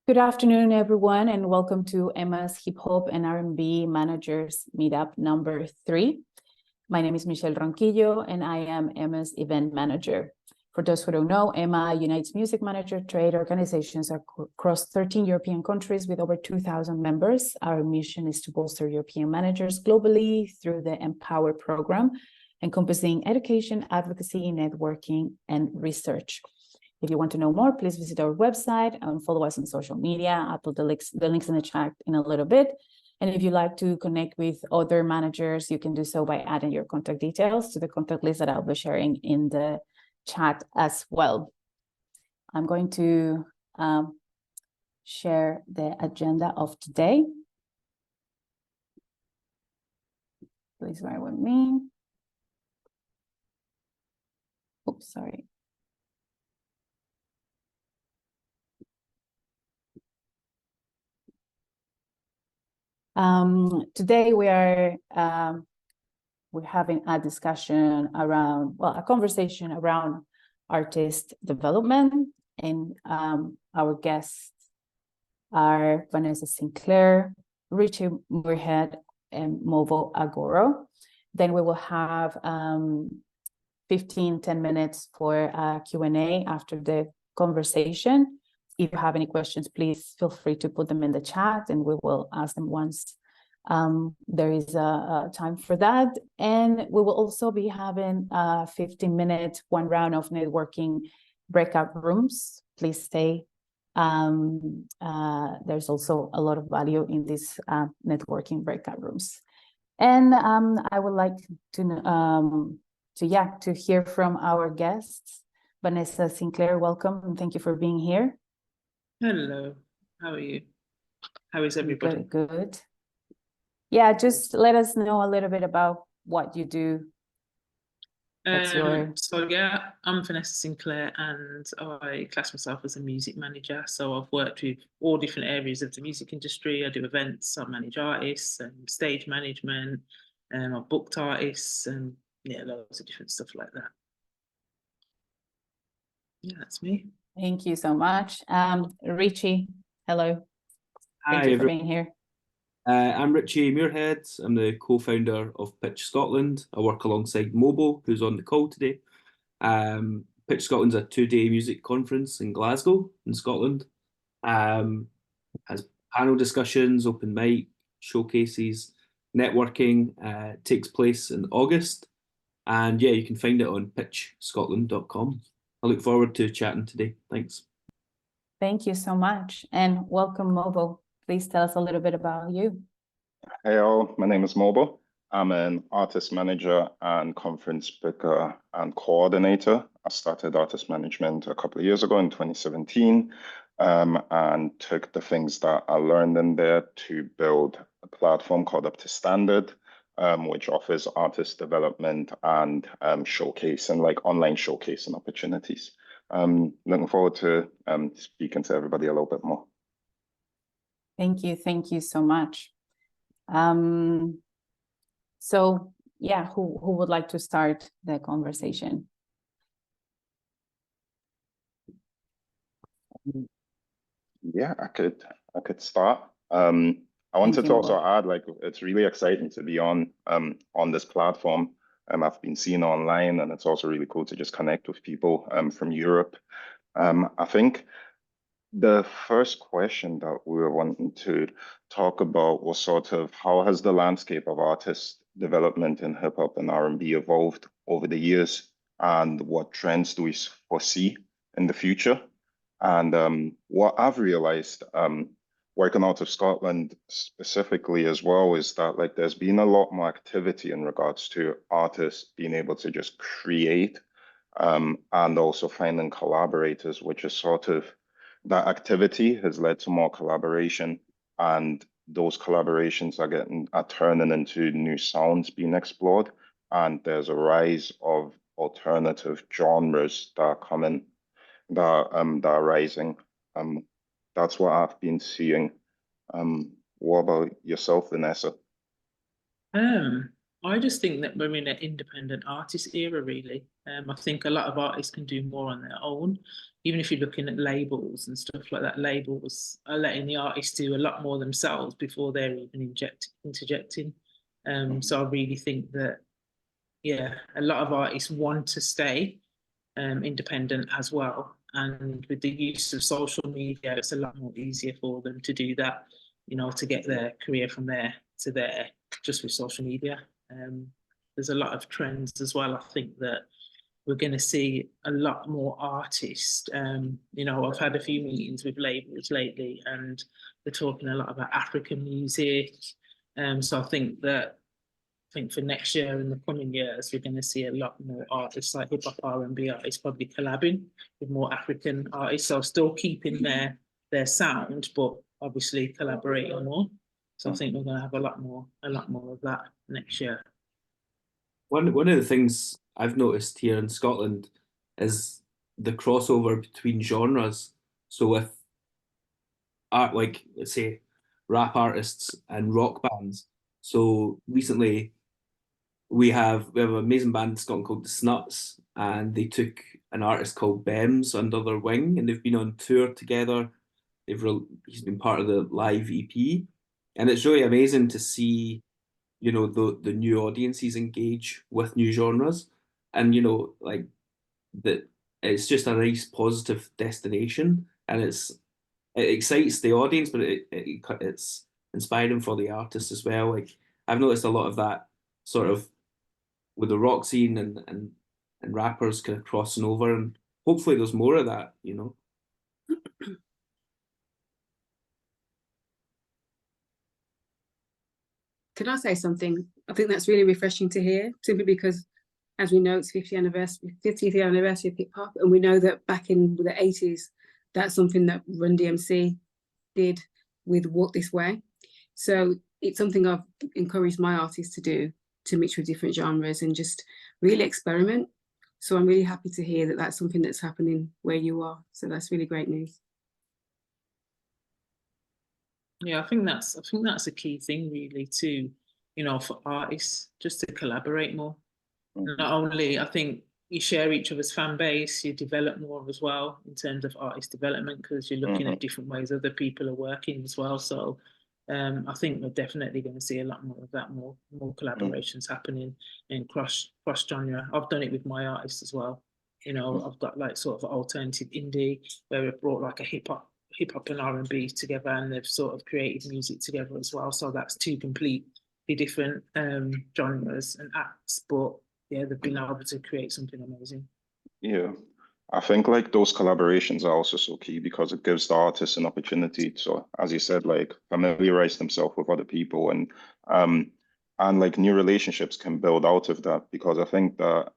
Good afternoon, everyone, and welcome to Emma's Hip Hop and R&B Managers Meetup number 3. My name is Michelle Ronquillo, and I am Emma's event manager. For those who don't know, Emma unites music manager trade organizations across 13 European countries with over 2,000 members. Our mission is to bolster European managers globally through the Empower program, encompassing education, advocacy, networking, and research. If you want to know more, please visit our website and follow us on social media. I'll put the links in the chat in a little bit. And if you'd like to connect with other managers, you can do so by adding your contact details to the contact list that I'll be sharing in the chat as well. I'm going to share the agenda of today. Please bear with me. Oops, sorry. Today we're having a discussion around, well, a conversation around artist development, and our guests are Vanessa Sinclair, Richy, Muirhead, and Mobo, Agoro. Then we will have 10 minutes for a Q&A after the conversation. If you have any questions, please feel free to put them in the chat and we will ask them once there is a time for that. And we will also be having 15 minutes, one round of networking breakout rooms. Please stay. There's also a lot of value in these networking breakout rooms. And I would like to hear from our guests. Vanessa Sinclair, welcome and thank you for being here. Hello, how are you? How is everybody? Good. Yeah, just let us know a little bit about what you do. So yeah, I'm Vanessa Sinclair and I class myself as a music manager. So I've worked with all different areas of the music industry. I do events, I manage artists and stage management, and I've booked artists and yeah, loads of different stuff like that. Yeah, that's me. Thank you so much. Richy, hello. Hi, Thank you for being here. I'm Richy Muirhead. I'm the co-founder of Pitch Scotland. I work alongside Mobo, who's on the call today. Pitch Scotland's a 2-day music conference in Glasgow, in Scotland. Has panel discussions, open mic, showcases, networking. Takes place in August. And yeah, you can find it on pitchscotland.com. I look forward to chatting today. Thanks. Thank you so much. And welcome, Mobo. Please tell us a little bit about you. Hey all, my name is Mobo. I'm an artist manager and conference booker and coordinator. I started artist management a couple of years ago in 2017 and took the things that I learned in there to build a platform called Up to Standard, which offers artist development and showcasing, like online showcasing opportunities. Looking forward to speaking to everybody a little bit more. Thank you so much. So yeah, who would like to start the conversation? Yeah, I could start. I wanted to also add, like, it's really exciting to be on this platform. I've been seeing online, and it's also really cool to just connect with people from Europe. I think the first question that we were wanting to talk about was sort of how has the landscape of artist development in hip hop and R&B evolved over the years, and what trends do we foresee in the future? And what I've realized working out of Scotland specifically as well is that, like, there's been a lot more activity in regards to artists being able to just create and also finding collaborators, which is sort of that activity has led to more collaboration, and those collaborations are turning into new sounds being explored, and there's a rise of alternative genres that are coming, that are rising. That's what I've been seeing. What about yourself, Vanessa? I just think that we're in an independent artist era, really. I think a lot of artists can do more on their own. even if you're looking at labels and stuff like that, labels are letting the artists do a lot more themselves before they're even interjecting. So I really think that, yeah, a lot of artists want to stay independent as well. And with the use of social media, it's a lot more easier for them to do that, you know, to get their career from there to there, just with social media. There's a lot of trends as well. I think that we're going to see a lot more artists. You know, I've had a few meetings with labels lately, and they're talking a lot about African music. So I think for next year and the coming years, we're going to see a lot more artists like hip hop, R&B artists probably collabing with more African artists. So still keeping their sound, but obviously collaborating more. So I think we're going to have a lot more of that next year. One of the things I've noticed here in Scotland is the crossover between genres. So with art, like let's say rap artists and rock bands. So recently we have an amazing band in Scotland called the Snuts, and they took an artist called Bems under their wing, and they've been on tour together. He's been part of the live EP, and it's really amazing to see, you know, the new audiences engage with new genres, and you know, like that, it's just a nice positive destination, and it excites the audience, but it's inspiring for the artists as well. Like I've noticed a lot of that sort of with the rock scene and rappers kind of crossing over, and hopefully there's more of that, you know. Can I say something? I think that's really refreshing to hear, simply because, as we know, it's 50th anniversary of hip hop, and we know that back in the 80s, that's something that Run DMC did with Walk This Way. So it's something I've encouraged my artists to do, to mix with different genres and just really experiment. So I'm really happy to hear that that's something that's happening where you are. So that's really great news. Yeah, I think that's a key thing really too, you know, for artists just to collaborate more. Not only, I think you share each other's fan base, you develop more as well in terms of artist development, because you're looking at different ways other people are working as well. So I think we're definitely going to see a lot more of that, more collaborations happening in cross genre. I've done it with my artists as well. You know, I've got like sort of alternative indie where we've brought like a hip hop and R&B together, and they've sort of created music together as well. So that's two completely different genres and acts, but yeah, they've been able to create something amazing. Yeah, I think like those collaborations are also so key because it gives the artists an opportunity to, as you said, like familiarize themselves with other people, and like new relationships can build out of that, because I think that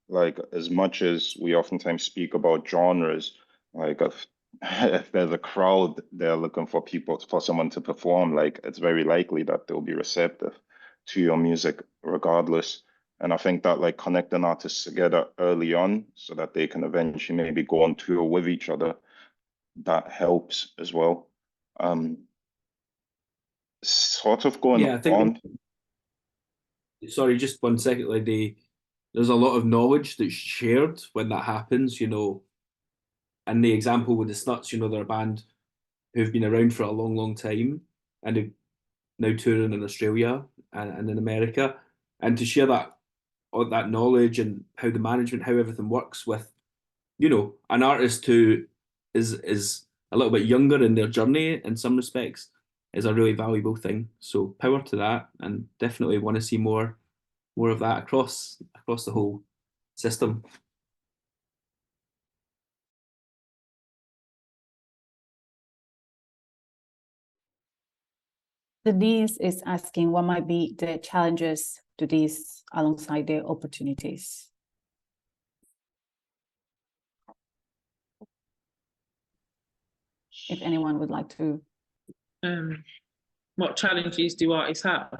like as much as we oftentimes speak about genres, like if there's a crowd they're looking for someone to perform, like it's very likely that they'll be receptive to your music regardless. And I think that like connecting artists together early on so that they can eventually maybe go on tour with each other, that helps as well. Sort of going Yeah, I think on. Sorry, just 1 second. Like there's a lot of knowledge that's shared when that happens, you know. And the example with the Snuts, you know, they're a band who've been around for a long, long time, and they're now touring in Australia and in America, and to share that knowledge and how the management, how everything works with, you know, an artist who is a little bit younger in their journey in some respects, is a really valuable thing. So power to that, and definitely want to see more of that across the whole system. Denise is asking what might be the challenges to these alongside the opportunities. If anyone would like to. What challenges do artists have?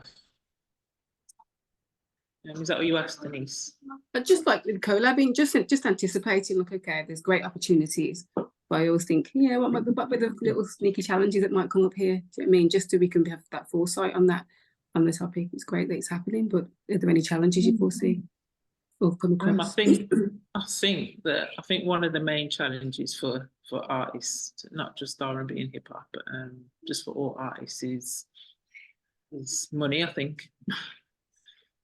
Is that what you asked, Denise? But just like with collabing, just anticipating, like, okay, there's great opportunities. But I always think, yeah, what might be the little sneaky challenges that might come up here? Do you know what I mean? Just so we can have that foresight on the topic. It's great that it's happening, but are there any challenges you foresee? or come I across? think one of the main challenges for artists, not just R&B and hip hop, but just for all artists is money. I think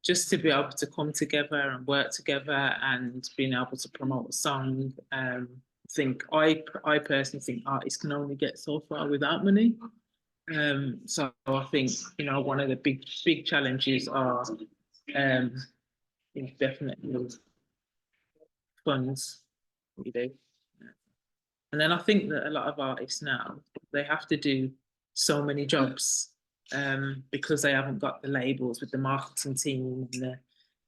just to be able to come together and work together and being able to promote a song. I think I personally think artists can only get so far without money. So I think, you know, one of the big challenges are definitely funds, you know. And then I think that a lot of artists now, they have to do so many jobs because they haven't got the labels with the marketing team and the,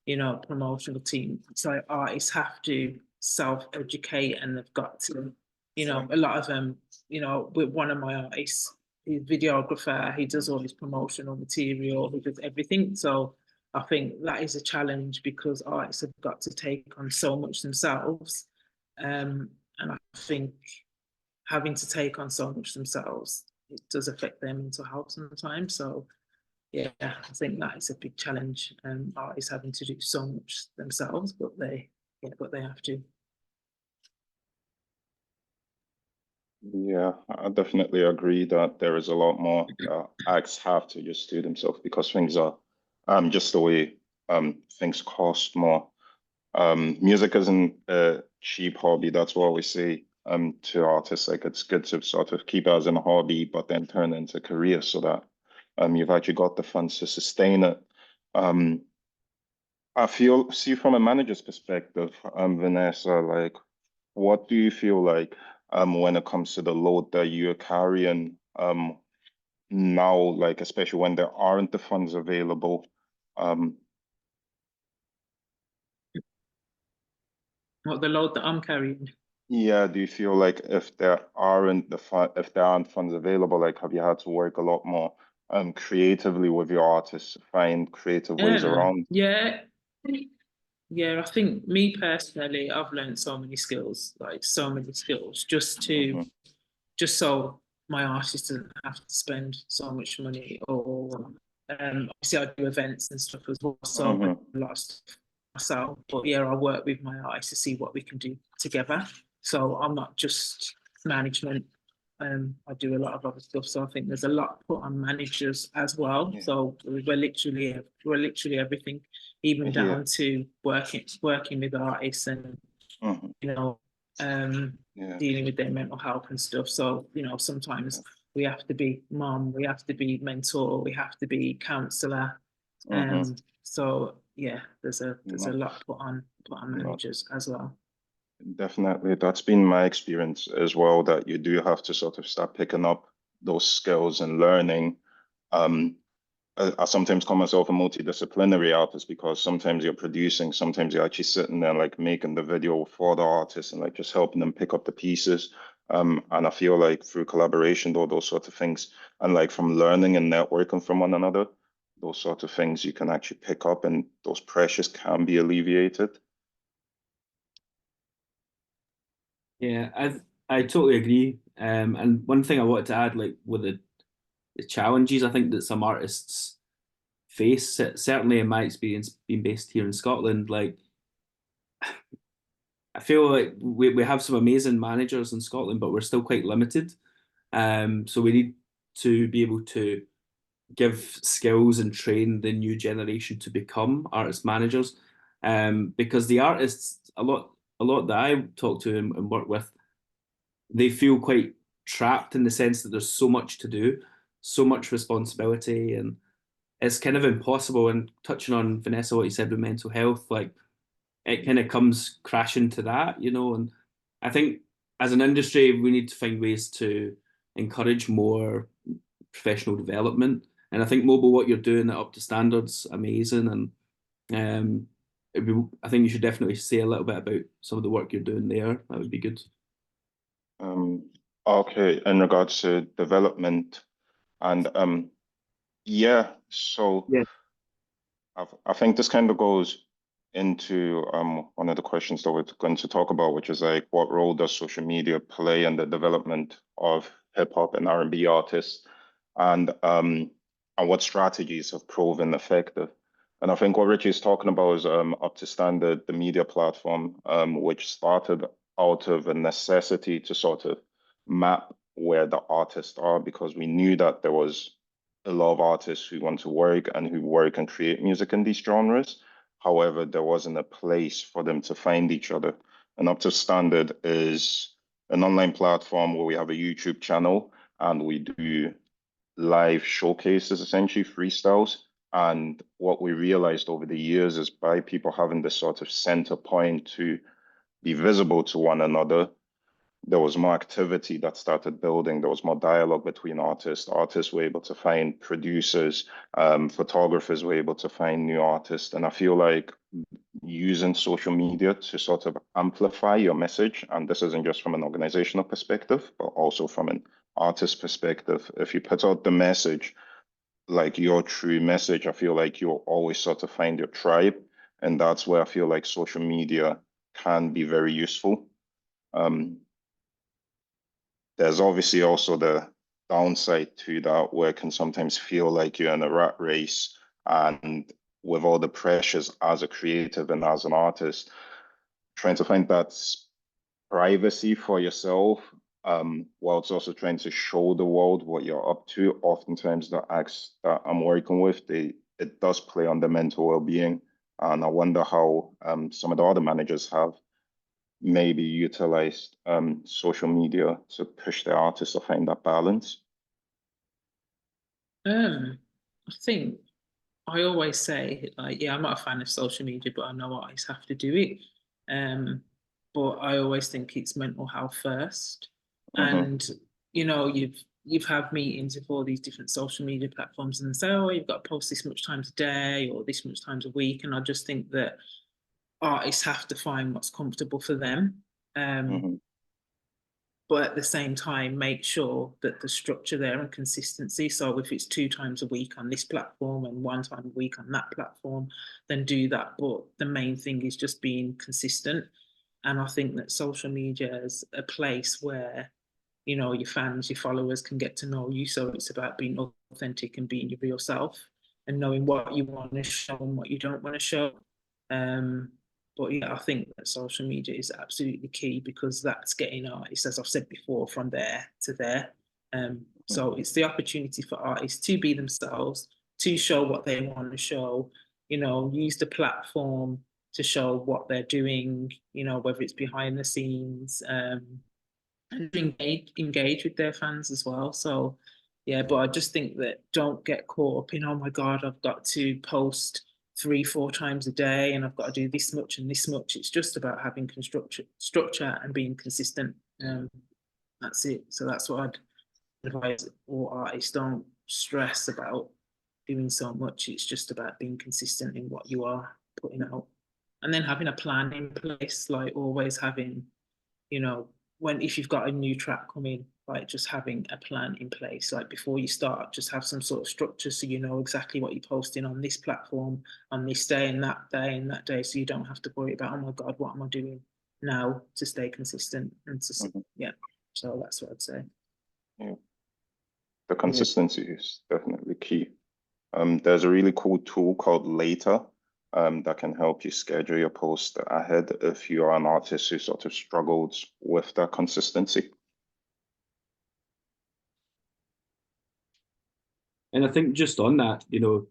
you know, promotional team. So artists have to self-educate, and they've got to, you know, a lot of them, you know, with one of my artists, he's a videographer, he does all his promotional material, he does everything. So I think that is a challenge because artists have got to take on so much themselves. And I think having to take on so much themselves, it does affect their mental health sometimes. So yeah, I think that is a big challenge. Artists having to do so much themselves, but they have to. Yeah, I definitely agree that there is a lot more acts have to just do themselves because things are just the way things cost more. Music isn't a cheap hobby. That's what we say to artists. Like, it's good to sort of keep it as a hobby, but then turn it into a career so that you've actually got the funds to sustain it. I see from a manager's perspective, Vanessa, like, what do you feel like when it comes to the load that you're carrying now, like especially when there aren't the funds available? What the load that I'm carrying? Yeah, do you feel like if there aren't funds available, like have you had to work a lot more creatively with your artists, find creative ways around? Yeah. I think me personally, I've learned so many skills, just so my artist doesn't have to spend so much money. Or obviously I do events and stuff as well, so I do a lot of stuff myself. But yeah, I work with my artists to see what we can do together. So I'm not just management. I do a lot of other stuff. So I think there's a lot put on managers as well. Yeah. So we're literally everything, even down to working with artists and you know dealing with their mental health and stuff. So, you know, sometimes we have to be mom, we have to be mentor, we have to be counselor. So yeah, there's a lot put on managers as well. Definitely. That's been my experience as well, that you do have to sort of start picking up those skills and learning. I sometimes call myself a multidisciplinary artist because sometimes you're producing, sometimes you're actually sitting there like making the video for the artist and like just helping them pick up the pieces. And I feel like through collaboration, those sorts of things, and like from learning and networking from one another, those sorts of things you can actually pick up and those pressures can be alleviated. Yeah, I totally agree. And one thing I wanted to add, like with the challenges I think that some artists face, certainly in my experience being based here in Scotland, like I feel like we have some amazing managers in Scotland, but we're still quite limited. So we need to be able to give skills and train the new generation to become artist managers. Because the artists, a lot that I talk to and work with, they feel quite trapped in the sense that there's so much to do, so much responsibility, and it's kind of impossible. And touching on Vanessa, what you said with mental health, like it kind of comes crashing to that, you know. And I think as an industry, we need to find ways to encourage more professional development. And I think Mobo, what you're doing at Up to Standards, amazing. And I think you should definitely say a little bit about some of the work you're doing there. That would be good. Okay, in regards to development and yeah, so Yeah. I think this kind of goes into one of the questions that we're going to talk about, which is like, what role does social media play in the development of hip hop and R&B artists, and what strategies have proven effective? And I think what Richy is talking about is Up to Standard, the media platform, which started out of a necessity to sort of map where the artists are, because we knew that there was a lot of artists who want to work and who work and create music in these genres. However, there wasn't a place for them to find each other. And Up to Standard is an online platform where we have a YouTube channel and we do live showcases, essentially freestyles. And what we realized over the years is by people having this sort of center point to be visible to one another, there was more activity that started building. There was more dialogue between artists. Artists were able to find producers, photographers were able to find new artists. And I feel like using social media to sort of amplify your message, and this isn't just from an organizational perspective, but also from an artist perspective. If you put out the message, like your true message, I feel like you'll always sort of find your tribe. And that's where I feel like social media can be very useful. There's obviously also the downside to that, where it can sometimes feel like you're in a rat race, and with all the pressures as a creative and as an artist, trying to find that privacy for yourself, whilst also trying to show the world what you're up to. Oftentimes the acts that I'm working with, it does play on the mental well-being. And I wonder how some of the other managers have maybe utilized social media to push their artists to find that balance. I think I always say, like, yeah, I'm not a fan of social media, but I know artists have to do it. But I always think it's mental health first. And you know, you've had meetings with all these different social media platforms and say, oh, you've got to post this much times a day or this much times a week. And I just think that artists have to find what's comfortable for them. But at the same time, make sure that the structure there and consistency. So if it's 2 times a week on this platform and 1 time a week on that platform, then do that. But the main thing is just being consistent. And I think that social media is a place where, you know, your fans, your followers can get to know you. So it's about being authentic and being your real self and knowing what you want to show and what you don't want to show. But yeah, I think that social media is absolutely key, because that's getting artists, as I've said before, from there to there. So it's the opportunity for artists to be themselves, to show what they want to show, you know, use the platform to show what they're doing, you know, whether it's behind the scenes, and engage with their fans as well. So yeah, but I just think that don't get caught up in, oh my God, I've got to post 3-4 times a day and I've got to do this much and this much. It's just about having structure and being consistent. That's it. So that's what I'd advise all artists. Don't stress about doing so much. It's just about being consistent in what you are putting out. And then having a plan in place, like always having, you know, if you've got a new track coming, like just having a plan in place, like before you start, just have some sort of structure so you know exactly what you're posting on this platform, on this day and that day and that day, so you don't have to worry about, oh my God, what am I doing now, to stay consistent and to, yeah. So that's what I'd say. Yeah. The consistency is definitely key. There's a really cool tool called Later that can help you schedule your post ahead if you are an artist who sort of struggled with that consistency. And I think just on that, you know,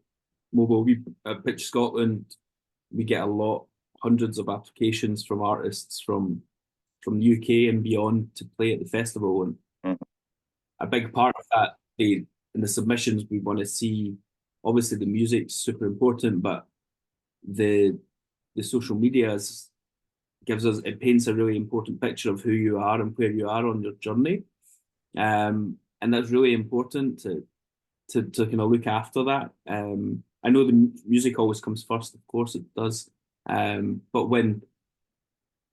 Mobo, we at Pitch Scotland, we get a lot, hundreds of applications from artists from the UK and beyond to play at the festival. And a big part of that, in the submissions, we want to see, obviously the music's super important, but the social media it paints a really important picture of who you are and where you are on your journey. And that's really important to kind of look after that. I know the music always comes first, of course it does. But when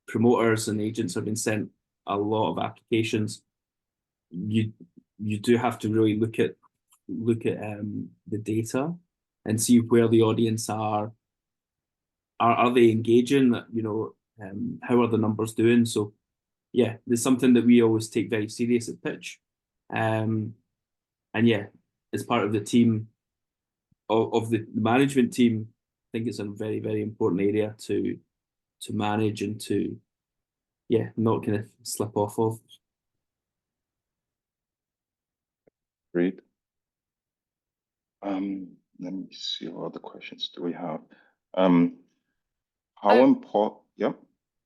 promoters and agents have been sent a lot of applications, you do have to really look at the data and see where the audience are. Are they engaging? You know, how are the numbers doing? So yeah, there's something that we always take very serious at Pitch. And yeah, as part of the team, of the management team, think it's a very, very important area to manage and to, yeah, not kind of slip off of. Great. Let me see what other questions do we have. How important? Yep.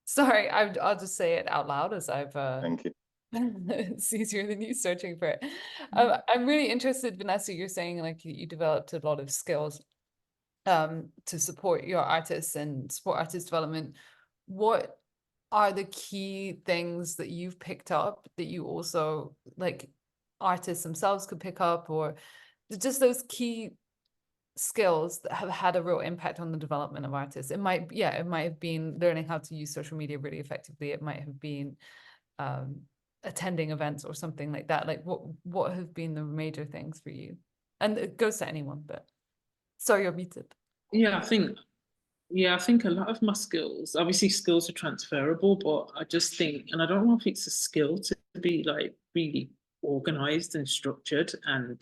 Sorry, I'll just say it out loud as I've Thank you. it's easier than you searching for it. I'm really interested, Vanessa, you're saying like you developed a lot of skills to support your artists and support artist development. What are the key things that you've picked up that you also like artists themselves could pick up, or just those key skills that have had a real impact on the development of artists? It might have been learning how to use social media really effectively. It might have been attending events or something like that. Like what have been the major things for you? And it goes to anyone, but sorry, you're muted. Yeah, I think a lot of my skills, obviously skills are transferable, but I just think, and I don't know if it's a skill to be like really organized and structured and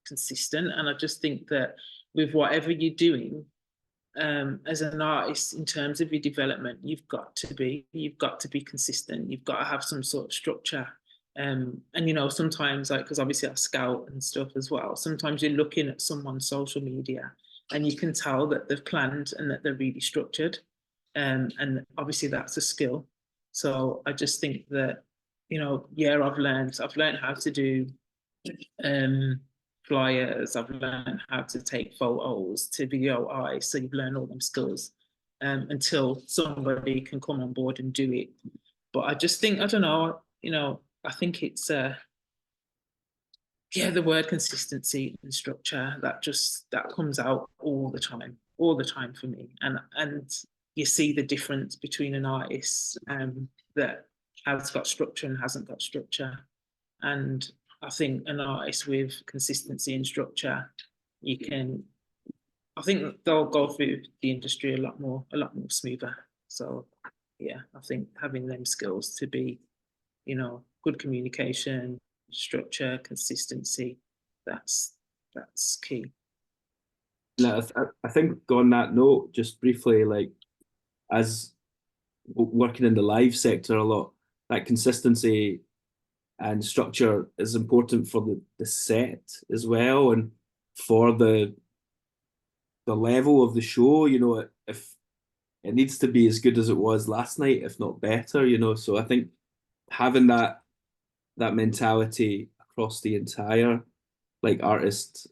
consistent. And I just think that with whatever you're doing, as an artist, in terms of your development, you've got to be consistent. You've got to have some sort of structure. And sometimes, like, because obviously I scout and stuff as well, sometimes you're looking at someone's social media and you can tell that they've planned and that they're really structured. And obviously that's a skill. So I just think that, I've learned how to do flyers, I've learned how to take photos, to video artists. So you've learned all them skills until somebody can come on board and do it. But I just think, I don't know, I think it's the word consistency and structure that comes out all the time for me. And you see the difference between an artist that has got structure and hasn't got structure. And I think an artist with consistency and structure, I think they'll go through the industry a lot more smoother. So yeah, I think having them skills to be, good communication, structure, consistency, that's key. Now, I think on that note, just briefly, like, as working in the live sector a lot, that consistency and structure is important for the set as well, and for the level of the show. If it needs to be as good as it was last night, if not better. So I think having that mentality across the entire like artist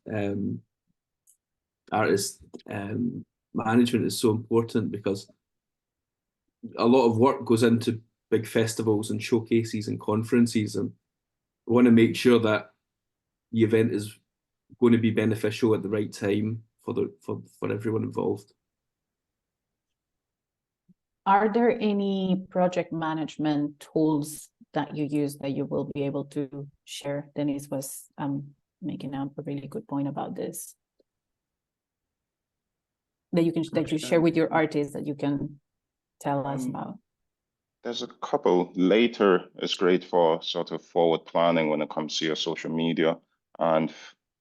management is so important, because a lot of work goes into big festivals and showcases and conferences, and we want to make sure that the event is going to be beneficial at the right time for everyone involved. Are there any project management tools that you use that you will be able to share? Denise was making a really good point about this. That you share with your artists, that you can tell us about. There's a couple. Later is great for sort of forward planning when it comes to your social media. And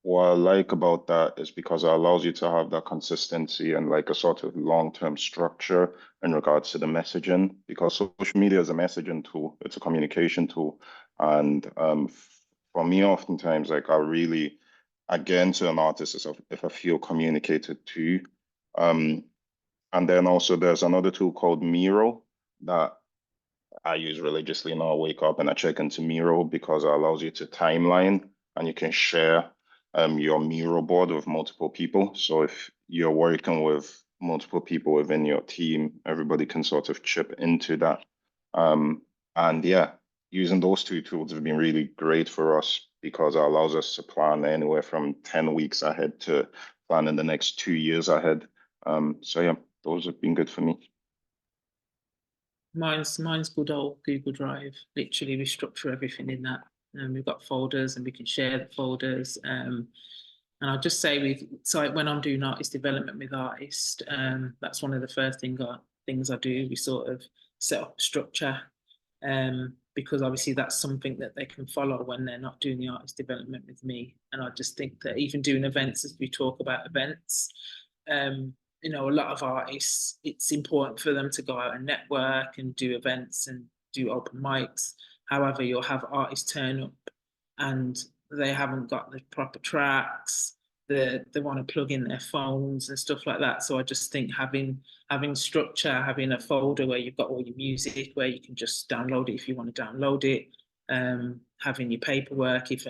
what I like about that is because it allows you to have that consistency and like a sort of long-term structure in regards to the messaging, because social media is a messaging tool, it's a communication tool. And for me, oftentimes, like, I really, again, to an artist, is if I feel communicated to. And then also there's another tool called Miro that I use religiously. Now I wake up and I check into Miro, because it allows you to timeline and you can share your Miro board with multiple people. So if you're working with multiple people within your team, everybody can sort of chip into that. And yeah, using those two tools have been really great for us, because it allows us to plan anywhere from 10 weeks ahead to planning the next 2 years ahead. So yeah, those have been good for me. Mine's good old Google Drive. Literally, we structure everything in that. And we've got folders and we can share the folders. And I'll just say, when I'm doing artist development with artists, that's one of the first things I do. We sort of set up structure, because obviously that's something that they can follow when they're not doing the artist development with me. And I just think that even doing events, as we talk about events, you know, a lot of artists, it's important for them to go out and network and do events and do open mics. However, you'll have artists turn up and they haven't got the proper tracks. They want to plug in their phones and stuff like that. So I just think having structure, having a folder where you've got all your music, where you can just download it if you want to download it, having your paperwork. If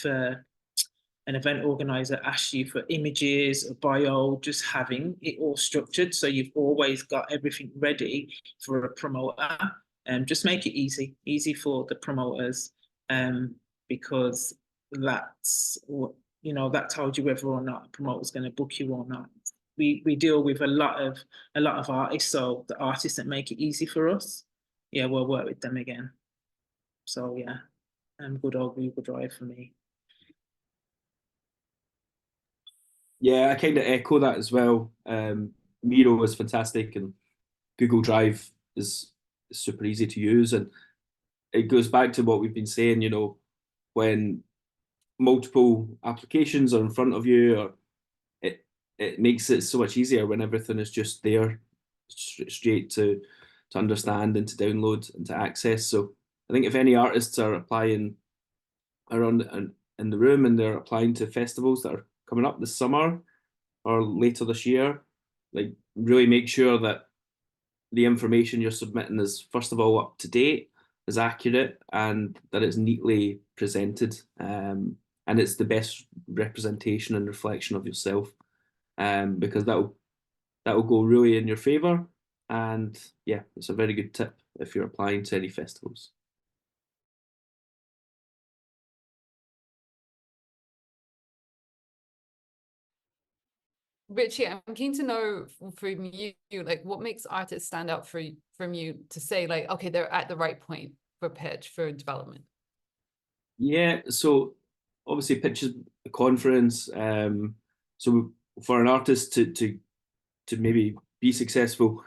an event organizer asks you for images, a bio, just having it all structured so you've always got everything ready for a promoter. Just make it easy for the promoters, because that's what, you know, that tells you whether or not a promoter's going to book you or not. We deal with a lot of artists, so the artists that make it easy for us, yeah, we'll work with them again. So yeah, good old Google Drive for me. Yeah, I kind of echo that as well. Miro is fantastic, and Google Drive is super easy to use, and it goes back to what we've been saying. You know, when multiple applications are in front of you, or it makes it so much easier when everything is just there, straight to understand and to download and to access. So I think if any artists are applying around in the room and they're applying to festivals that are coming up this summer or later this year, like really make sure that the information you're submitting is first of all up to date, is accurate, and that it's neatly presented, and it's the best representation and reflection of yourself, because that'll go really in your favor. And yeah, it's a very good tip if you're applying to any festivals. Richy, I'm keen to know from you, like, what makes artists stand out from you to say, like, okay, they're at the right point for pitch, for development? Yeah, so obviously pitch is a conference. So for an artist to maybe be successful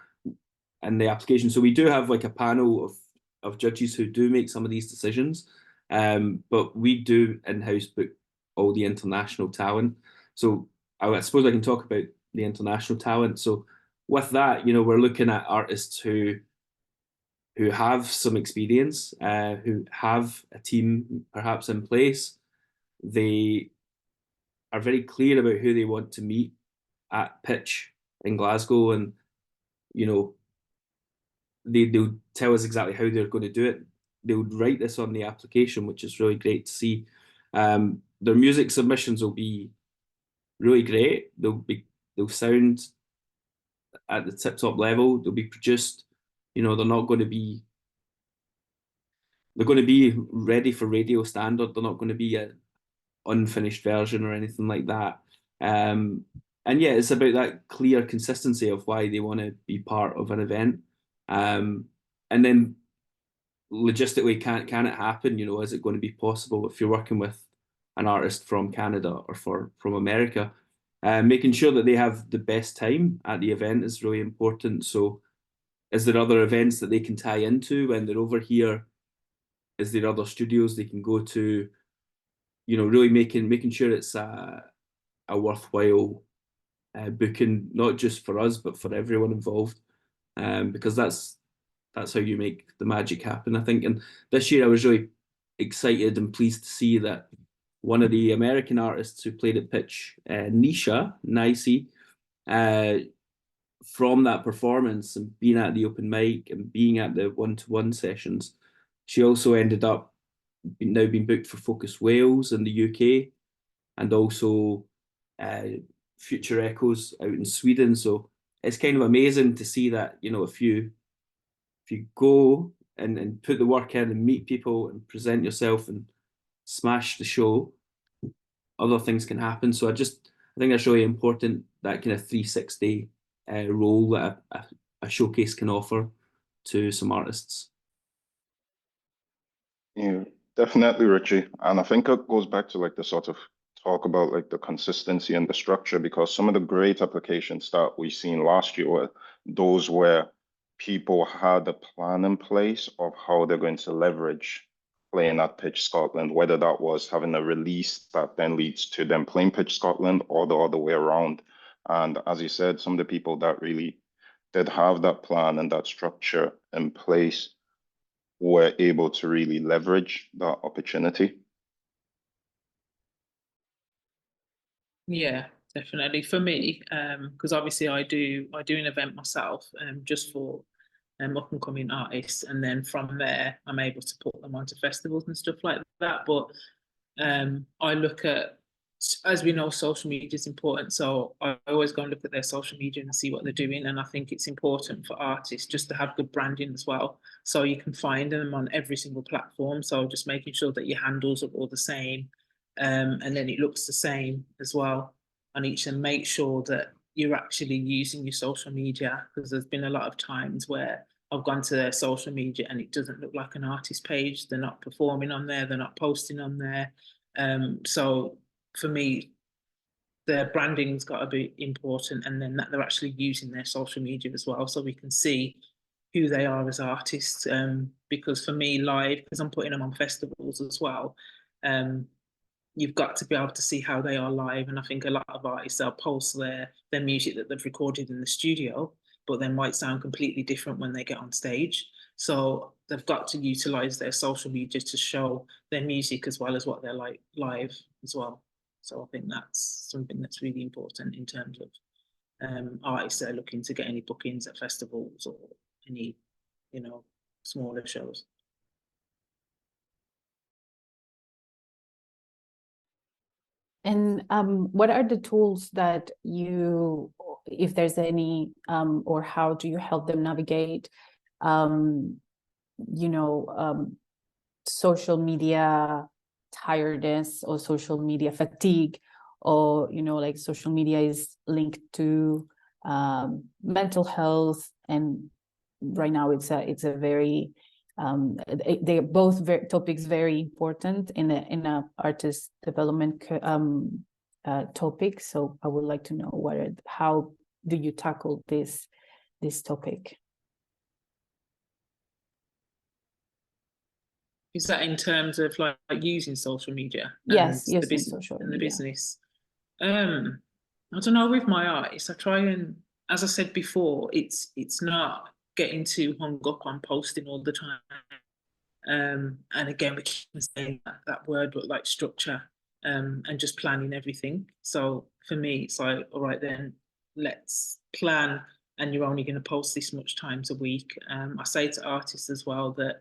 in the application, so we do have like a panel of judges who do make some of these decisions, but we do in-house book all the international talent. So I suppose I can talk about the international talent. So with that, you know, we're looking at artists who have some experience, who have a team perhaps in place. They are very clear about who they want to meet at pitch in Glasgow, and you know, they'll tell us exactly how they're going to do it. They'll write this on the application, which is really great to see. Their music submissions will be really great. They'll sound at the tip-top level. They'll be produced. You know, they're going to be ready for radio standard. They're not going to be an unfinished version or anything like that. And yeah, it's about that clear consistency of why they want to be part of an event. And then logistically, can it happen? You know, is it going to be possible if you're working with an artist from Canada or from America? Making sure that they have the best time at the event is really important. So is there other events that they can tie into when they're over here? Is there other studios they can go to? You know, really making sure it's a worthwhile booking, not just for us, but for everyone involved, because that's how you make the magic happen, I think. And this year I was really excited and pleased to see that one of the American artists who played at pitch, Nisha, from that performance and being at the open mic and being at the one-to-one sessions, she also ended up now being booked for Focus Wales in the UK, and also Future Echoes out in Sweden. So it's kind of amazing to see that, you know, if you go and put the work in and meet people and present yourself and smash the show, other things can happen. So I think that's really important, that kind of 360 role that a showcase can offer to some artists. Yeah, definitely, Richy. And I think it goes back to like the sort of talk about like the consistency and the structure, because some of the great applications that we've seen last year were those where people had a plan in place of how they're going to leverage playing at Pitch Scotland, whether that was having a release that then leads to them playing Pitch Scotland or the other way around. And as you said, some of the people that really did have that plan and that structure in place were able to really leverage that opportunity. Yeah, definitely. For me, because obviously I do an event myself, just for up and coming artists, and then from there I'm able to put them onto festivals and stuff like that. But I look at, as we know, social media is important, so I always go and look at their social media and see what they're doing. And I think it's important for artists just to have good branding as well, so you can find them on every single platform. So just making sure that your handles are all the same, and then it looks the same as well on each, and make sure that you're actually using your social media, because there's been a lot of times where I've gone to their social media and it doesn't look like an artist page. They're not performing on there, they're not posting on there. So for me, their branding's got to be important, and then that they're actually using their social media as well, so we can see who they are as artists. Because for me, live, because I'm putting them on festivals as well, you've got to be able to see how they are live. And I think a lot of artists, they'll post their music that they've recorded in the studio, but then might sound completely different when they get on stage. So they've got to utilize their social media to show their music as well as what they're like live as well. So I think that's something that's really important in terms of artists that are looking to get any bookings at festivals or any, smaller shows. And what are the tools that you, if there's any, or how do you help them navigate, social media tiredness or social media fatigue, or, like social media is linked to mental health, and right now it's a very they're both topics very important in a artist development topic. So I would like to know how do you tackle this topic? Is that in terms of like using social media? Yes, and using social and the media. business. I don't know, with my artists, I try and, as I said before, it's not getting too hung up on posting all the time. And again, we keep saying that word, but like structure, and just planning everything. So for me, it's like, all right, then let's plan, and you're only going to post this much times a week. I say to artists as well that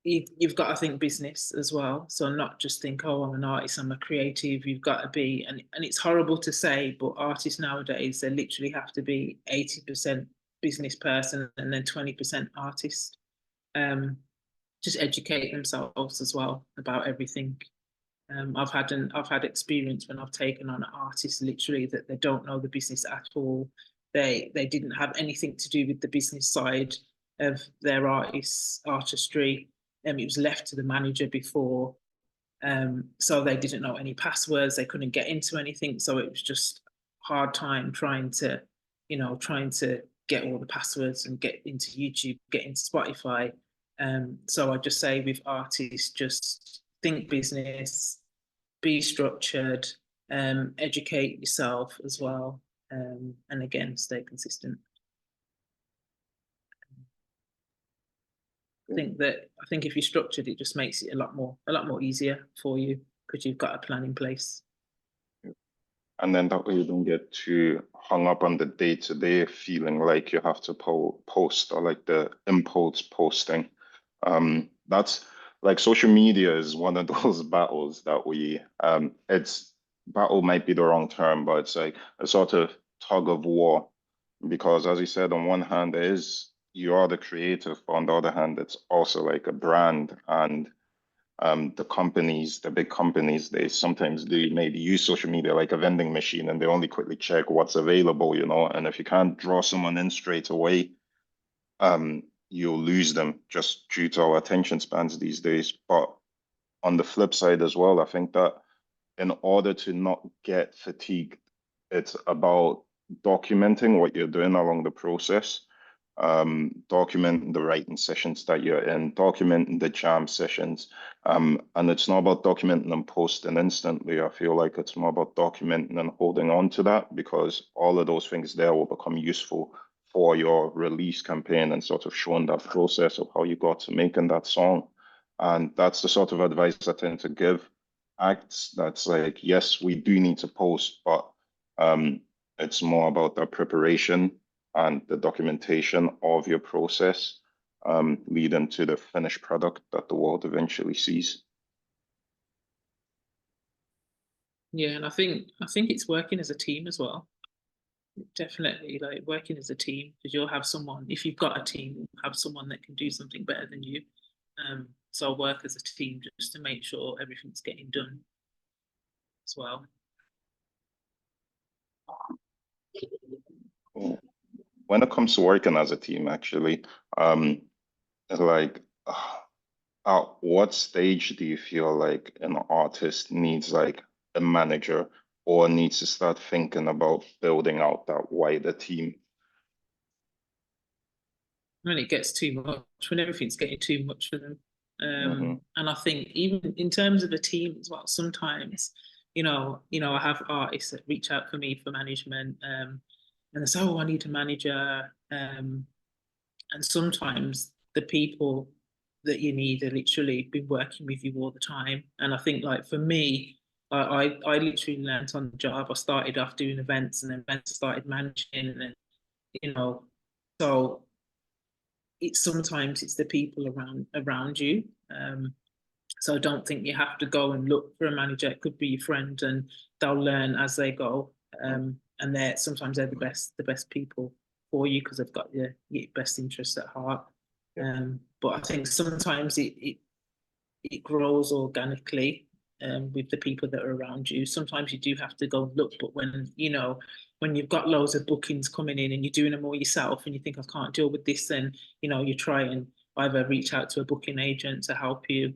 you've got to think business as well. So not just think, oh, I'm an artist, I'm a creative. You've got to be, and it's horrible to say, but artists nowadays, they literally have to be 80% business person and then 20% artist. Just educate themselves as well about everything. I've had experience when I've taken on artists literally that they don't know the business at all. They didn't have anything to do with the business side of their artistry. It was left to the manager before. So they didn't know any passwords, they couldn't get into anything. So it was just hard time trying to get all the passwords and get into YouTube, get into Spotify. So I just say with artists, just think business, be structured, educate yourself as well, and again, stay consistent. I think if you're structured, it just makes it a lot more easier for you, because you've got a plan in place. And then that way you don't get too hung up on the day-to-day feeling like you have to post, or like the impulse posting. That's like, social media is one of those battles that it's battle might be the wrong term, but it's like a sort of tug of war, because as you said, on one hand you are the creative, but on the other hand, it's also like a brand. And the big companies, they sometimes do maybe use social media like a vending machine, and they only quickly check what's available, and if you can't draw someone in straight away, you'll lose them just due to our attention spans these days. But on the flip side as well, I think that in order to not get fatigued, it's about documenting what you're doing along the process. documenting the writing sessions that you're in, documenting the jam sessions. And it's not about documenting and posting instantly. I feel like it's more about documenting and holding on to that, because all of those things there will become useful for your release campaign and sort of showing that process of how you got to making that song. And that's the sort of advice I tend to give acts. That's like, yes, we do need to post, but it's more about the preparation and the documentation of your process, leading to the finished product that the world eventually sees. Yeah, and I think it's working as a team as well. Definitely, like working as a team, because you'll have someone, if you've got a team, you'll have someone that can do something better than you. So work as a team just to make sure everything's getting done as well. When it comes to working as a team, actually, like, at what stage do you feel like an artist needs like a manager, or needs to start thinking about building out that wider team? When it gets too much, when everything's getting too much for them. And I think even in terms of a team as well, sometimes, I have artists that reach out for me for management, and they say, oh, I need a manager. And sometimes the people that you need are literally been working with you all the time. And I think, like, for me, I literally learned on the job. I started off doing events, and then events started managing, and then, so sometimes it's the people around you. So I don't think you have to go and look for a manager. It could be your friend, and they'll learn as they go. And sometimes they're the best people for you, because they've got your best interests at heart. But I think sometimes it grows organically with the people that are around you. Sometimes you do have to go and look, but when you've got loads of bookings coming in and you're doing them all yourself, and you think, I can't deal with this, then you try and either reach out to a booking agent to help you.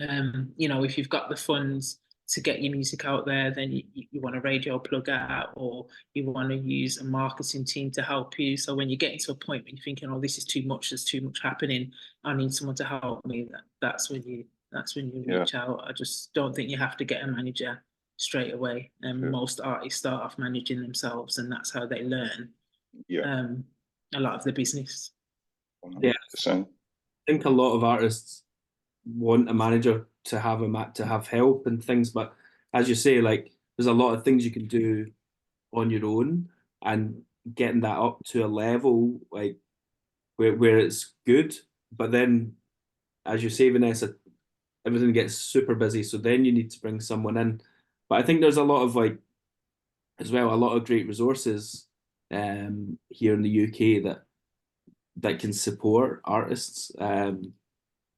If you've got the funds to get your music out there, then you want a radio plug out, or you want to use a marketing team to help you. So when you get into a point where you're thinking, oh, this is too much, there's too much happening, I need someone to help me, that's when you reach out. I just don't think you have to get a manager straight away. And most artists start off managing themselves, and that's how they learn a lot of the business. 100%. Yeah, I think a lot of artists want a manager to have help and things, but as you say, like, there's a lot of things you can do on your own, and getting that up to a level like where it's good. But then, as you say, Vanessa, everything gets super busy, so then you need to bring someone in. But I think there's a lot of a lot of great resources here in the UK that can support artists.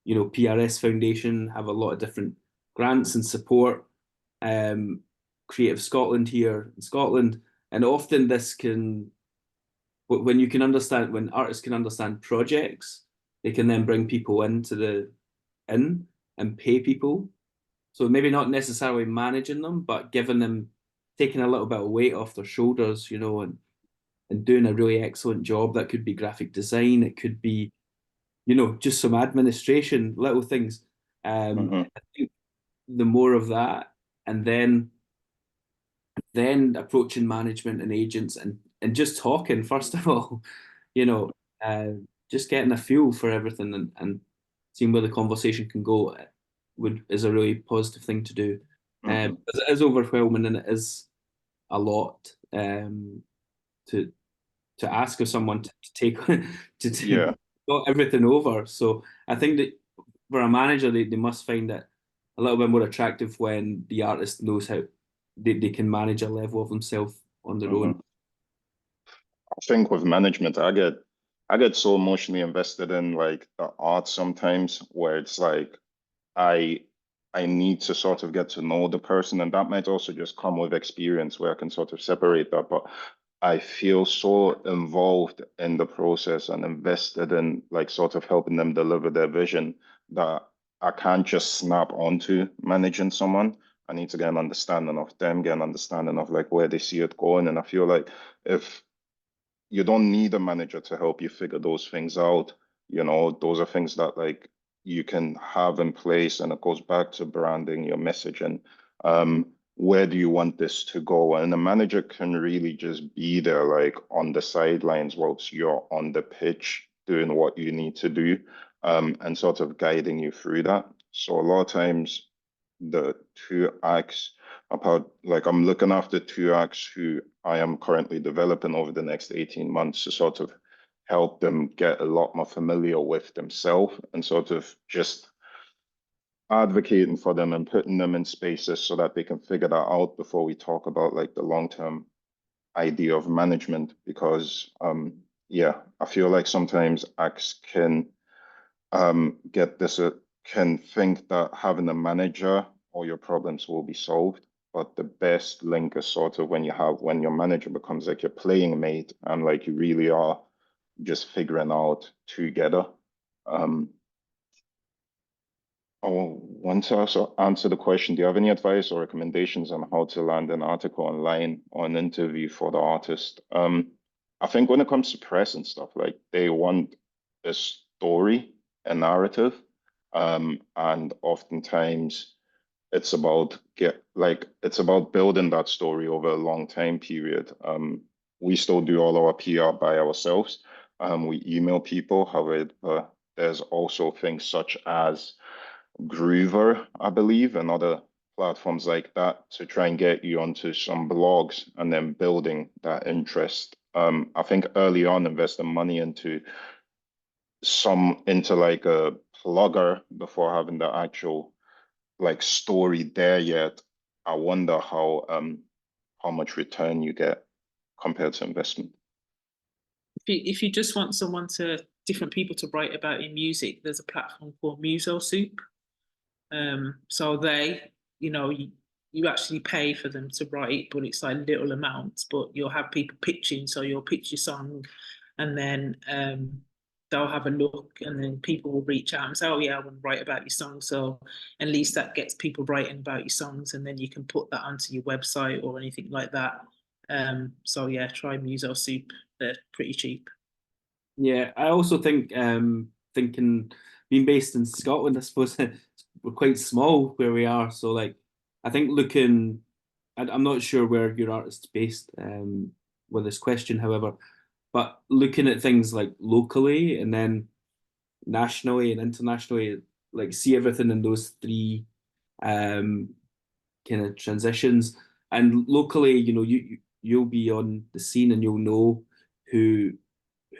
PRS Foundation have a lot of different grants and support. Creative Scotland here in Scotland, and often this can, when artists can understand projects, they can then bring people in and pay people. So maybe not necessarily managing them, but taking a little bit of weight off their shoulders, and doing a really excellent job. That could be graphic design, it could be just some administration, little things. I think the more of that, and then approaching management and agents, and just talking, first of all, just getting a feel for everything, and seeing where the conversation can go is a really positive thing to do. It is overwhelming, and it is a lot to ask of someone to take to got everything over. So I think that for a manager, they must find it a little bit more attractive when the artist knows how they can manage a level of themselves on their own. I think with management, I get so emotionally invested in like the art sometimes, where it's like I need to sort of get to know the person, and that might also just come with experience, where I can sort of separate that. But I feel so involved in the process and invested in like sort of helping them deliver their vision, that I can't just snap onto managing someone. I need to get an understanding of them, get an understanding of like where they see it going. And I feel like if you don't need a manager to help you figure those things out. You know, those are things that like you can have in place, and it goes back to branding, your message, and where do you want this to go? And the manager can really just be there, like on the sidelines whilst you're on the pitch doing what you need to do, and sort of guiding you through that. So a lot of times the two acts about, like, I'm looking after two acts who I am currently developing over the next 18 months to sort of help them get a lot more familiar with themselves, and sort of just advocating for them and putting them in spaces so that they can figure that out before we talk about like the long-term idea of management. Because yeah, I feel like sometimes acts can get this can think that having a manager, all your problems will be solved. But the best link is sort of when your manager becomes like your playing mate, and like you really are just figuring out together. I want to also answer the question, do you have any advice or recommendations on how to land an article online or an interview for the artist? I think when it comes to press and stuff, like they want a story, a narrative, and oftentimes it's about building that story over a long time period. We still do all our PR by ourselves. We email people, however, there's also things such as Groover, I believe, and other platforms like that to try and get you onto some blogs and then building that interest. I think early on, investing money into like a plugger before having the actual like story there yet. I wonder how much return you get compared to investment. If you just want different people to write about your music, there's a platform called Muso Soup. So they, you actually pay for them to write, but it's like little amounts, but you'll have people pitching. So you'll pitch your song, and then they'll have a look, and then people will reach out and say, oh yeah, I want to write about your song. So at least that gets people writing about your songs, and then you can put that onto your website or anything like that. So yeah, try Muso Soup. They're pretty cheap. Yeah, I also think thinking being based in Scotland, I suppose we're quite small where we are. So like, I think I'm not sure where your artist's based with this question, however, but looking at things like locally and then nationally and internationally, like see everything in those three kind of transitions. And locally, you'll be on the scene and you'll know who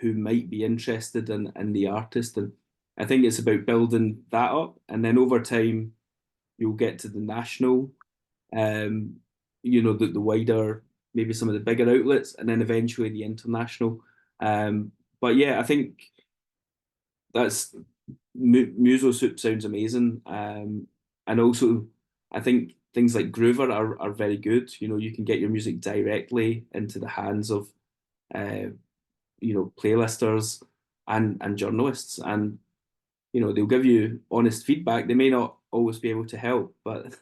might be interested in the artist. And I think it's about building that up. And then over time, you'll get to the national, the wider, maybe some of the bigger outlets, and then eventually the international. But yeah, I think that's Muso Soup sounds amazing. And also, I think things like Groover are very good. You can get your music directly into the hands of playlisters and journalists, and they'll give you honest feedback. They may not always be able to help, but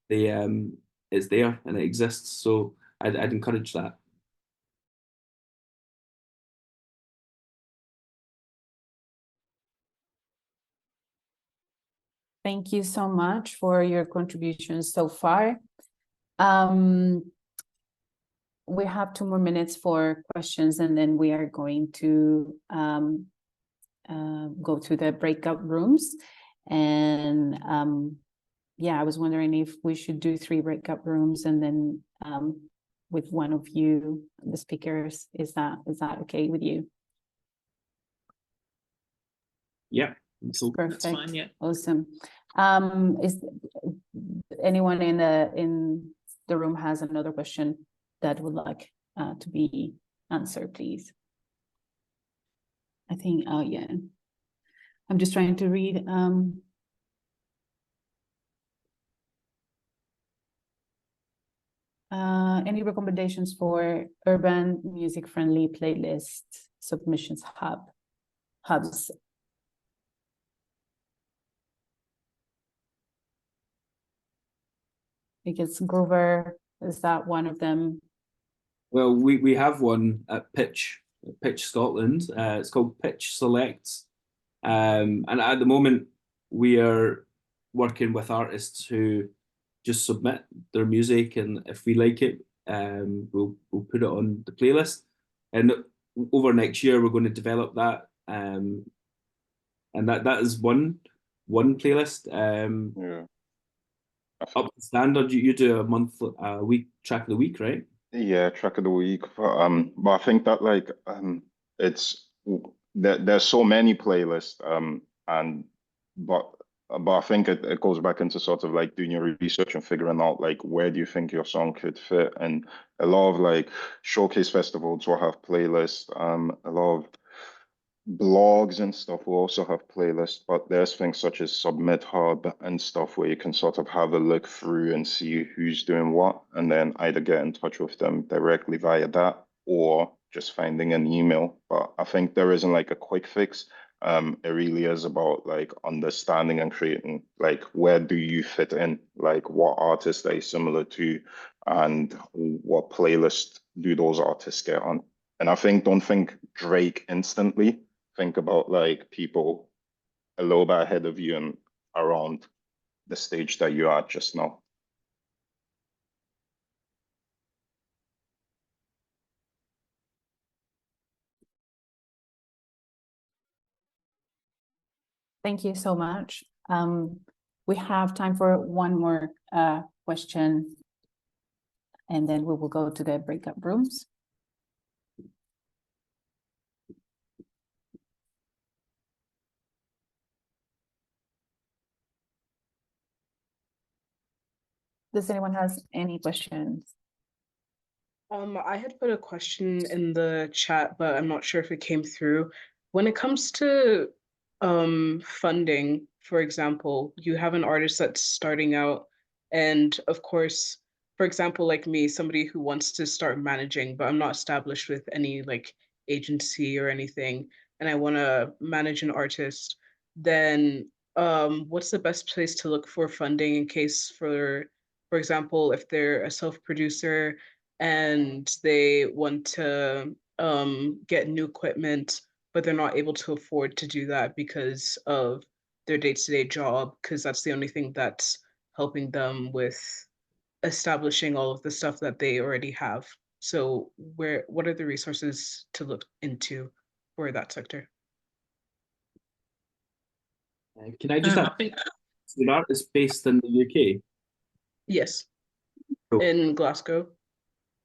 it's there and it exists. So I'd encourage that. Thank you so much for your contributions so far. We have 2 more minutes for questions, and then we are going to go to the breakout rooms. And yeah, I was wondering if we should do 3 breakout rooms, and then with one of you, the speakers, is that okay with you? Yeah, perfect. That's fine. Yeah, awesome. Is anyone in the room has another question that would like to be answered, please? I think, oh yeah, I'm just trying to read. Any recommendations for urban music-friendly playlist submissions hubs? Because Groover, is that one of them? Well, we have one at Pitch Pitch Scotland. It's called Pitch Selects. And at the moment, we are working with artists who just submit their music, and if we like it, we'll put it on the playlist. And over next year, we're going to develop that. And that is one playlist. Yeah. Up to standard, you do a week track of the week, right? Yeah, track of the week. But I think that like it's there's so many playlists and but I think it goes back into sort of like doing your research and figuring out like where do you think your song could fit. And a lot of like showcase festivals will have playlists. A lot of blogs and stuff will also have playlists, but there's things such as Submit Hub and stuff where you can sort of have a look through and see who's doing what, and then either get in touch with them directly via that or just finding an email. But I think there isn't like a quick fix. It really is about like understanding and creating like where do you fit in, like what artists are you similar to, and what playlist do those artists get on. And I think don't think Drake instantly. Think about like people a little bit ahead of you and around the stage that you are just now. Thank you so much. We have time for one more question, and then we will go to the breakout rooms. Does anyone has any questions? I had put a question in the chat, but I'm not sure if it came through. When it comes to funding, for example, you have an artist that's starting out, and of course, for example, like me, somebody who wants to start managing, but I'm not established with any like agency or anything, and I want to manage an artist, then what's the best place to look for funding in case for example, if they're a self-producer and they want to get new equipment, but they're not able to afford to do that because of their day-to-day job, because that's the only thing that's helping them with establishing all of the stuff that they already have. So what are the resources to look into for that sector? Can I just I ask, think the art is based in the UK? Yes, Cool. in Glasgow.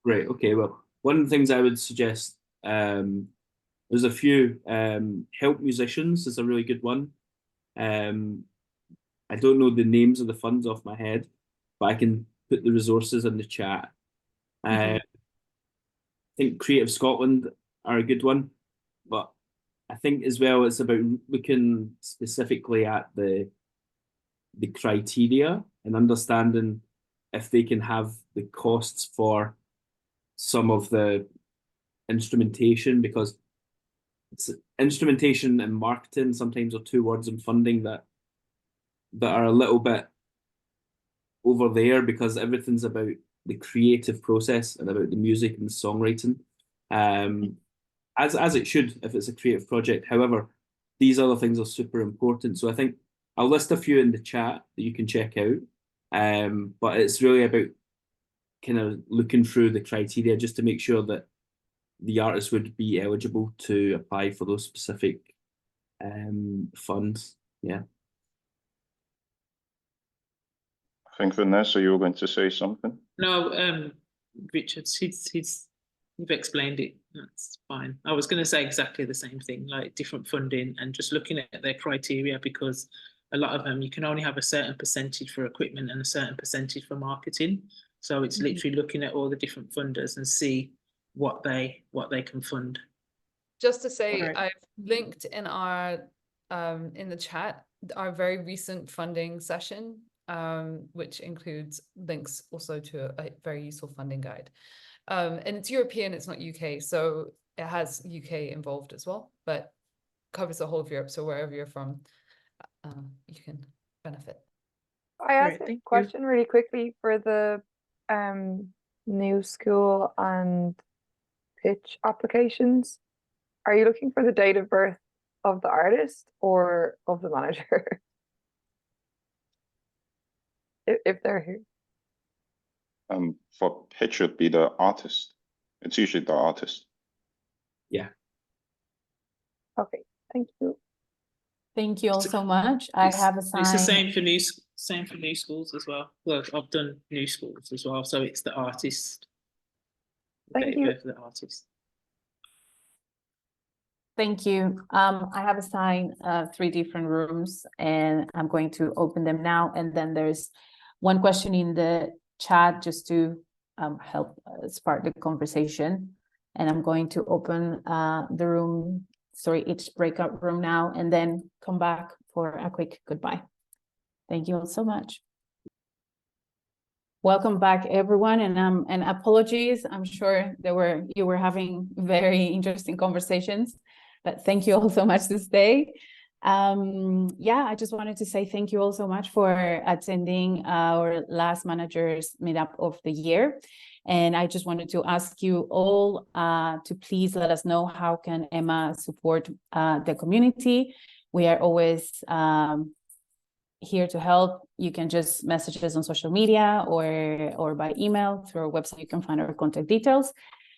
Right, okay, well, one of the things I would suggest, there's a few, Help Musicians is a really good one. I don't know the names of the funds off my head, but I can put the resources in the chat. I think Creative Scotland are a good one, but I think as well it's about looking specifically at the criteria and understanding if they can have the costs for some of the instrumentation, because it's instrumentation and marketing sometimes are two words in funding that are a little bit over there, because everything's about the creative process and about the music and the songwriting, as it should if it's a creative project. However, these other things are super important. So I think I'll list a few in the chat that you can check out. But it's really about kind of looking through the criteria just to make sure that the artist would be eligible to apply for those specific funds. Yeah. I think Vanessa, you were going to say something. no, Richard, you've explained it. That's fine. I was going to say exactly the same thing, like different funding and just looking at their criteria, because a lot of them you can only have a certain percentage for equipment and a certain percentage for marketing. So it's literally looking at all the different funders and see what they can fund. Just to say, Alright. I've linked in our in the chat our very recent funding session, which includes links also to a very useful funding guide. And it's European, it's not UK, so it has UK involved as well, but covers the whole of Europe. So wherever you're from, you can benefit. I asked Right, a thank you. question really quickly for the new school and pitch applications. are you looking for the date of birth of the artist or of the manager? If they're here. For pitch would be the artist. It's usually the artist. Yeah. Okay, thank you. Thank you all so much. I have It's the assigned. same for new schools as well. Well, I've done new schools as well, so it's the artist. Thank Date of you. birth of the artist. Thank you. I have assigned 3 different rooms, and I'm going to open them now. And then there's one question in the chat just to help spark the conversation. And I'm going to open the room, each breakout room now, and then come back for a quick goodbye. Thank you all so much. Welcome back, everyone, and apologies. I'm sure you were having very interesting conversations, but thank you all so much to stay. Yeah, I just wanted to say thank you all so much for attending our last managers meetup of the year. And I just wanted to ask you all to please let us know how can EMA support the community. We are always here to help. You can just message us on social media or by email through our website. You can find our contact details.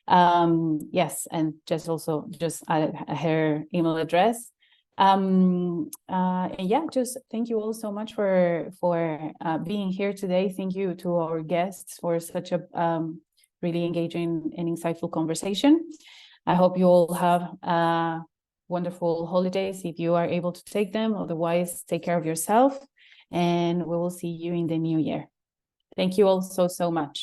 Yes, and just her email address. And yeah, just thank you all so much for being here today. Thank you to our guests for such a really engaging and insightful conversation. I hope you all have wonderful holidays if you are able to take them. Otherwise, take care of yourself, and we will see you in the new year. Thank you all so much.